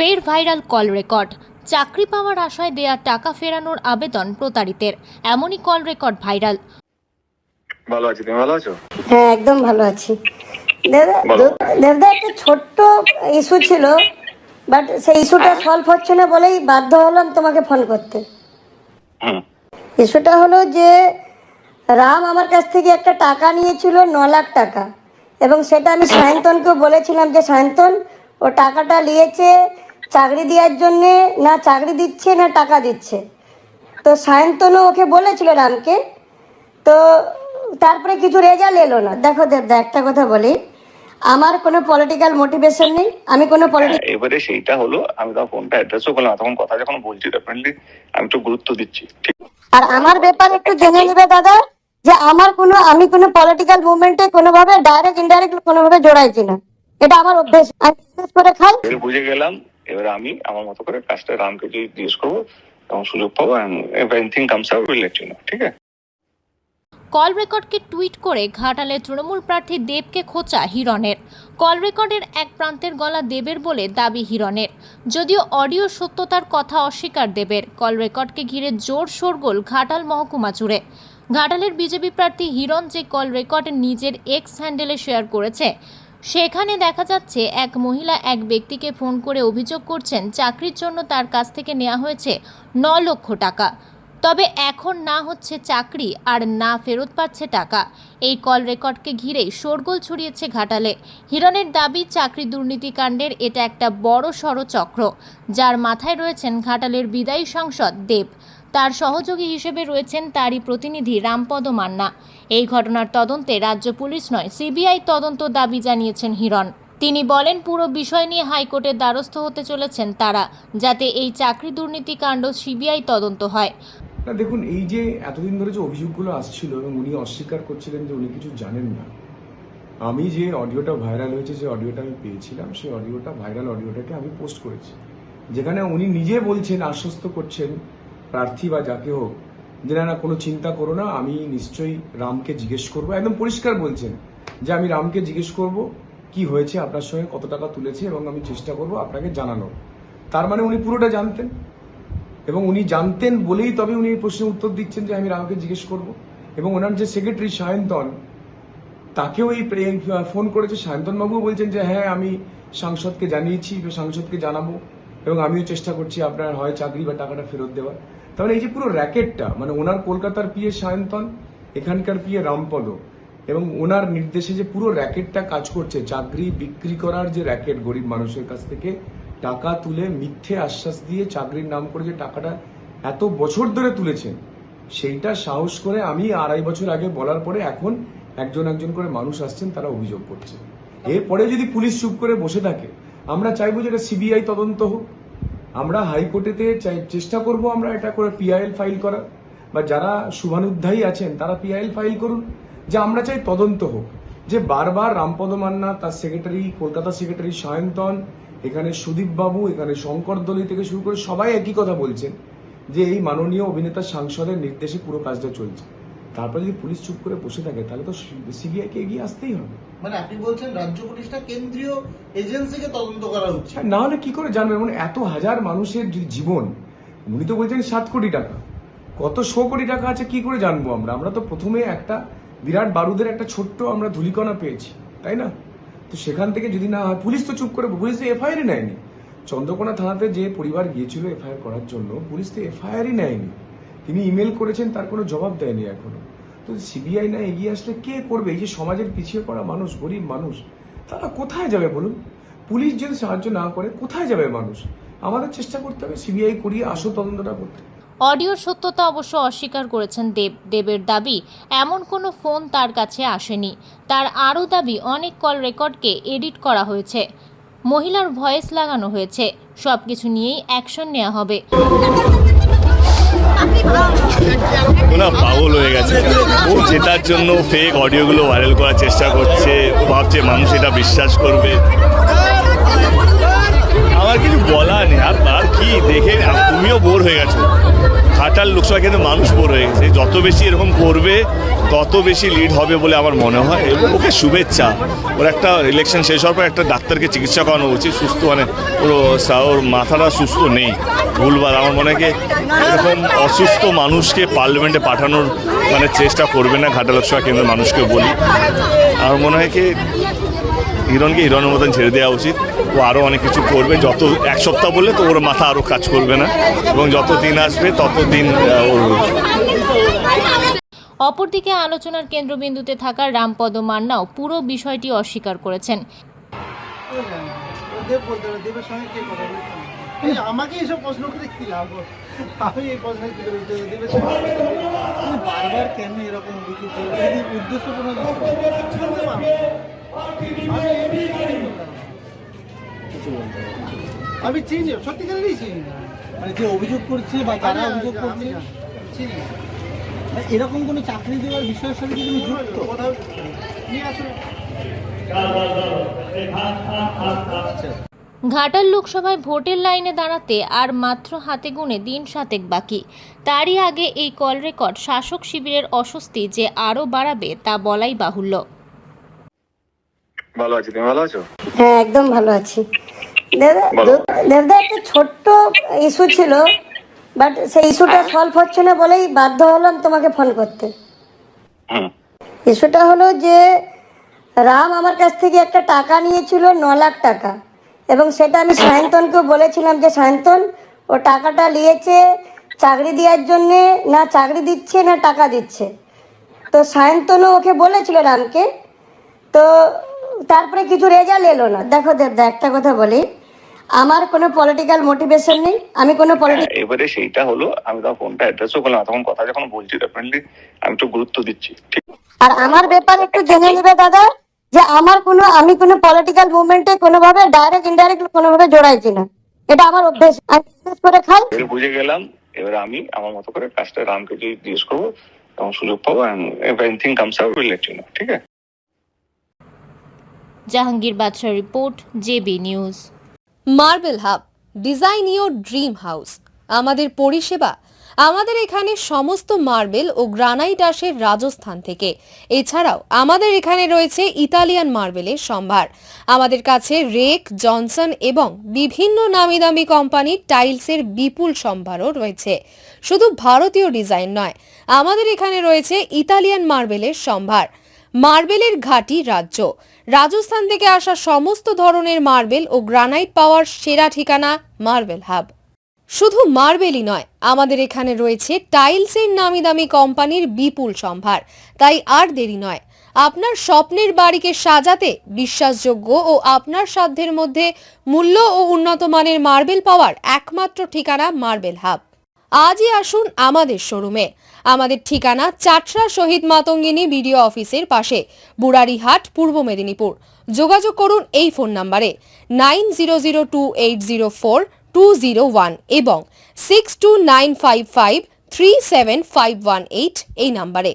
ফের viral call record. চাকরি পাওয়ার আশায় দেয়া টাকা ফেরানোর আবেদন প্রতারিতের, এমনই কল রেকর্ড ভাইরাল। ভালো আছি, তুমি ভালো আছো? হ্যাঁ, একদম ভালো আছি। দেবদা একটা ছোট্ট ইস্যু ছিল, বাট সেই ইস্যুটা সলভ হচ্ছে না বলেই বাধ্য হলাম তোমাকে ফোন করতে। ইস্যুটা হলো যে রাম আমার কাছ থেকে একটা টাকা নিয়েছিল 9 লাখ টাকা, এবং সেটা আমি সায়ন্তনকে বলেছিলাম যে সায়ন্তন ও টাকাটা নিয়েছে চাকরি দেওয়ার জন্যে, না চাকরি দিচ্ছে না টাকা দিচ্ছে। তো সায়ন্তনও ওকে বলেছিল রামকে, তো তারপরে কিছু রেজাল্ট এলো না। দেখো দেবদা, একটা কথা বলি, আমার কোনো পলিটিক্যাল মোটিভেশন নেই, আমি কোনো এবারে সেইটা হলো, আমি তখন ফোনটা অ্যাড্রেসও করলাম, তখন কথা যখন বলছি ডেফিনেটলি আমি একটু গুরুত্ব দিচ্ছি। ঠিক, আর আমার ব্যাপারে একটু জেনে নেবে দাদা, যে আমি কোনো পলিটিক্যাল মুভমেন্টে কোনোভাবে ডাইরেক্ট ইনডাইরেক্ট কোনোভাবে জড়াইছি না, এটা আমার অভ্যেস, আমি বিশেষ করে খাই। বুঝে গেলাম। এবার আমি আমার মতো করে কাজটা রামকে যদি জিজ্ঞেস করবো তখন সুযোগ পাবো, everything comes out will let you know. ঠিক আছে। কল রেকর্ডকে টুইট করে ঘাটালে তৃণমূল প্রার্থী দেবকে খোঁচা হিরণের। কল রেকর্ডের এক প্রান্তের গলা দেবের বলে দাবি হিরণের, যদিও অডিও সত্যতার কথা অস্বীকার দেবের। কল রেকর্ডকে ঘিরে জোর শোরগোল ঘাটাল মহকুমা জুড়ে। ঘাটালের বিজেপি প্রার্থী হিরণ যে কল রেকর্ড নিজের এক্স হ্যান্ডেলে শেয়ার করেছে, সেখানে দেখা যাচ্ছে এক মহিলা এক ব্যক্তিকে ফোন করে অভিযোগ করছেন চাকরির জন্য তার কাছ থেকে নেওয়া হয়েছে 9 লক্ষ টাকা, তবে এখন না হচ্ছে চাকরি আর না ফেরত পাচ্ছে টাকা। এই কল রেকর্ডকে ঘিরেই শোরগোল ছড়িয়েছে ঘাটালে। হিরণের দাবি, চাকরি দুর্নীতিকাণ্ডের এটা একটা বড় সড় চক্র, যার মাথায় রয়েছেন ঘাটালের বিদায়ী সাংসদ দেব। তার সহযোগী হিসেবে রয়েছেন তারই প্রতিনিধি রামপদ মান্না। এই ঘটনার তদন্তে রাজ্য পুলিশ নয় সিবিআই তদন্ত দাবি জানিয়েছেন হিরণ। তিনি বলেন, পুরো বিষয় নিয়ে হাইকোর্টের দ্বারস্থ হতে চলেছেন তারা, যাতে এই চাকরি দুর্নীতিকাণ্ড সিবিআই তদন্ত হয়। না দেখুন, এই যে এতদিন ধরে যে অভিযোগগুলো আসছিল এবং উনি অস্বীকার করছিলেন যে উনি কিছু জানেন না, আমি যে অডিওটা ভাইরাল হয়েছে, যে অডিওটা আমি পেয়েছিলাম, সেই অডিওটা ভাইরাল অডিওটাকে আমি পোস্ট করেছি, যেখানে উনি নিজে বলছেন, আশ্বস্ত করছেন প্রার্থী বা যাকে হোক, যে না কোনো চিন্তা করো না, আমি নিশ্চয়ই রামকে জিজ্ঞেস করবো। একদম পরিষ্কার বলছেন যে আমি রামকে জিজ্ঞেস করব কি হয়েছে, আপনার সঙ্গে কত টাকা তুলেছে, এবং আমি চেষ্টা করব আপনাকে জানানোর। তার মানে উনি পুরোটা জানতেন, এবং উনি জানতেন বলেই তবে উনি এই প্রশ্নের উত্তর দিচ্ছেন যে আমি রামকে জিজ্ঞেস করব। এবং ওনার যে সেক্রেটারি সায়ন্তন, তাকেও এই ফোন করেছে, সায়ন্তন বাবুও বলছেন যে হ্যাঁ আমি সাংসদকে জানিয়েছি, সাংসদকে জানাবো, এবং আমিও চেষ্টা করছি আপনার হয় চাকরি বা টাকাটা ফেরত দেওয়ার। তাহলে এই যে পুরো র্যাকেটটা, মানে ওনার কলকাতার পিএ সায়ন্তন, এখানকার পিএ রামপদ, এবং ওনার নির্দেশে যে পুরো র্যাকেটটা কাজ করছে, চাকরি বিক্রি করার যে র্যাকেট, গরিব মানুষের কাছ থেকে টাকা তুলে মিথ্যে আশ্বাস দিয়ে চাকরির নাম করে যে টাকাটা এত বছর ধরে তুলেছেন, সেইটা সাহস করে আমি 2.5 বছর আগে বলার পরে এখন একজন একজন করে মানুষ আসছেন, তারা অভিযোগ করছে। এরপরে যদি পুলিশ চুপ করে বসে থাকে, আমরা চাইবো যে এটা সিবিআই তদন্ত হোক। আমরা হাইকোর্টেতে চেষ্টা করব আমরা এটা করে পিআইএল ফাইল করার, বা যারা শুভানুধ্যায়ী আছেন তারা পিআইএল ফাইল করুন, যে আমরা চাই তদন্ত হোক। যে বারবার রামপদ মান্না, তার সেক্রেটারি, কলকাতা সেক্রেটারি সায়ন্তন, এখানে সুদীপ বাবু, এখানে শঙ্কর দলি থেকে শুরু করে সবাই একই কথা বলছেন যে এই মাননীয় অভিনেতা সাংসদের নির্দেশে পুরো কাজটা চলছে। তারপরে যদি পুলিশ চুপ করে বসে থাকে, তাহলে তো সিবিআই কে এগিয়ে আসতেই হবে। মানে আপনি বলছেন রাজ্য পুলিশটা কেন্দ্রীয় এজেন্সিকে তদন্ত করা উচিত, না হলে কি করে জানবে? মানে এত হাজার মানুষের জীবন, উনি তো বলছেন 7 কোটি টাকা, কত 100 কোটি টাকা আছে কি করে জানবো আমরা? আমরা তো প্রথমে একটা বিরাট বারুদের একটা ছোট্ট আমরা ধুলিকণা পেয়েছি, তাই না? তো সেখান থেকে যদি না হয়, পুলিশ তো চুপ করে, পুলিশ তো এফআইআরই নেয়নি। চন্দ্রকোনা থানাতে যে পরিবার গিয়েছিল এফআইআর করার জন্য, পুলিশ তো এফআইআরই নেয়নি। তিনি ইমেল করেছেন, তার কোনো জবাব দেয়নি এখনো। তো সিবিআই না এগিয়ে আসলে কে করবে? এই যে সমাজের পিছিয়ে পড়া মানুষ, গরিব মানুষ, তারা কোথায় যাবে বলুন? পুলিশ যদি সাহায্য না করে কোথায় যাবে মানুষ? আমাদের চেষ্টা করতে হবে সিবিআই করিয়ে আসল তদন্তটা করতে। অডিওর সত্যতা অবশ্য অস্বীকার করেছেন দেবের দাবি, এমন কোনো ফোন তার কাছে আসেনি। তার আরও দাবি, অনেক কল রেকর্ডকে এডিট করা হয়েছে, মহিলার ভয়েস লাগানো হয়েছে, সবকিছু নিয়েই অ্যাকশন নেওয়া হবে। ওনা পাগল হয়ে গেছে, ও জেতার জন্য ফেক অডিওগুলো ভাইরাল করার চেষ্টা করছে, ও ভাবছে মানুষ এটা বিশ্বাস করবে। আমার কিছু বলার নেই। আর কি দেখে তুমিও বোর হয়ে গেছো, ঘাটাল লোকসভা কেন্দ্রে মানুষ বোর হয়ে গেছে। যত বেশি এরকম করবে তত বেশি লিড হবে বলে আমার মনে হয়, এবং ওকে শুভেচ্ছা। ওর একটা ইলেকশন শেষ হওয়ার পর একটা ডাক্তারকে চিকিৎসা করানো উচিত, সুস্থ মানে ওর মাথাটা সুস্থ নেই, ভুলবার। আমার মনে হয় কি এরকম অসুস্থ মানুষকে পার্লামেন্টে পাঠানোর মানে চেষ্টা করবে না ঘাটাল লোকসভা কেন্দ্রের মানুষকে বলি। আমার মনে হয় কি হিরণকে হিরণের মতন ছেড়ে দেওয়া উচিত। ও আরও অনেক কিছু করবে, যত এক সপ্তাহ বললে তো ওর মাথা আরও কাজ করবে না, এবং যত দিন আসবে তত দিন ওর। অপরদিকে আলোচনার কেন্দ্রবিন্দুতে থাকা রামপদ মান্নাও পুরো বিষয়টি অস্বীকার করেছেন। দেব বলতে হবে, দেবের সঙ্গে কে কথা বলছে? এই আমাকে এসব প্রশ্ন করে কি লাভ? আমি এই প্রশ্ন কি করে উত্তর দেব? দেবের সঙ্গে তুমি বারবার কেন এরকম অভিযোগ করবে? এই উদ্দেশ্যপূর্ণ আমি চিনি, সত্যিকারেরই চিনি না। মানে যে অভিযোগ করছে বা যারা অভিযোগ করছে চিনি না। এরকম কোনো চাকরি দেওয়ার বিষয়ের সাথে কি তুমি যুক্ত? কোথাও নিয়ে আসো। ঘাটাল লোকসভায় ভোটের লাইনে দাঁড়াতে আর মাত্র হাতে গুনে দিন 7 বাকি। তারই আগে এই কল রেকর্ড শাসক শিবিরের অস্বস্তি যে আরও বাড়াবে তা বলাই বাহুল্য। ভালো আছি, তুমি ভালো আছো? হ্যাঁ, একদম ভালো আছি। দেবদা একটা ছোট্ট ইস্যু ছিল, বাট সেই ইস্যুটা সলভ হচ্ছে না বলেই বাধ্য হলাম তোমাকে ফোন করতে। ইস্যুটা হলো যে রাম আমার কাছ থেকে একটা টাকা নিয়েছিল 9 লাখ টাকা, এবং সেটা আমি সায়ন্তনকে বলেছিলাম যে সায়ন্তন ও টাকাটা নিয়েছে চাকরি দেওয়ার জন্যে, না চাকরি দিচ্ছে না টাকা দিচ্ছে। তো সায়ন্তনও ওকে বলেছিল রামকে, তো তারপরে কিছু রেজাল্ট এলো না। দেখো দেবদা, একটা কথা বলি, আমার কোনো পলিটিক্যাল মোটিভেশন নেই, আমি কোনো এবারে সেইটা হলো, আমি তখন ফোনটা অ্যাড্রেসও করলাম, তখন কথা যখন বলছি ডেফিনেটলি আমি একটু গুরুত্ব দিচ্ছি, ঠিক। আর আমার ব্যাপারে একটু জেনে নেবে দাদা, যে আমি কোনো পলিটিক্যাল মুভমেন্টে কোনোভাবে ডাইরেক্ট ইনডাইরেক্ট কোনোভাবে জড়াইছি না, এটা আমার অভ্যেস, আমি বিশেষ করে খাই। বুঝে গেলাম। এবার আমি আমার মতো করে কাজটা রামকে যদি জিজ্ঞেস করবো এবং সুযোগ পাবো, and if anything comes out will let you know, ঠিক আছে। Jahangir Badshah report, JB news. Marble hub, design your dream house. আমাদের পরিষেবা, আমাদের এখানে সমস্ত মার্বেল ও গ্রানাইট আসে রাজস্থান থেকে। এছাড়াও আমাদের এখানে রয়েছে ইতালিয়ান মার্বেলের সম্ভার। আমাদের কাছে রেক, জনসন এবং বিভিন্ন নামি দামি কোম্পানির টাইলসের বিপুল সম্ভারও রয়েছে। শুধু ভারতীয় ডিজাইন নয়, আমাদের এখানে রয়েছে ইতালিয়ান মার্বেলের সম্ভার। মার্বেলের ঘাঁটি রাজ্য, রাজস্থান থেকে আসা সমস্ত ধরনের মার্বেল ও গ্রানাইট পাওয়ার সেরা ঠিকানা মার্বেল হাব। শুধু মার্বেলই নয়, আমাদের এখানে রয়েছে টাইলসের নামি দামি কোম্পানির বিপুল সম্ভার। তাই আর দেরি নয়, আপনার স্বপ্নের বাড়িকে সাজাতে বিশ্বাসযোগ্য ও আপনার সাধ্যের মধ্যে মূল্য ও উন্নত মানের মার্বেল পাওয়ার একমাত্র ঠিকানা মার্বেল হাব। আজই আসুন আমাদের শোরুমে। আমাদের ঠিকানা চাটরা শহীদ মাতঙ্গিনী বিডিও অফিসের পাশে, বুড়ারিহাট, পূর্ব মেদিনীপুর। যোগাযোগ করুন এই ফোন নম্বরে 9002804201 এবং 6295537518 এই নম্বরে।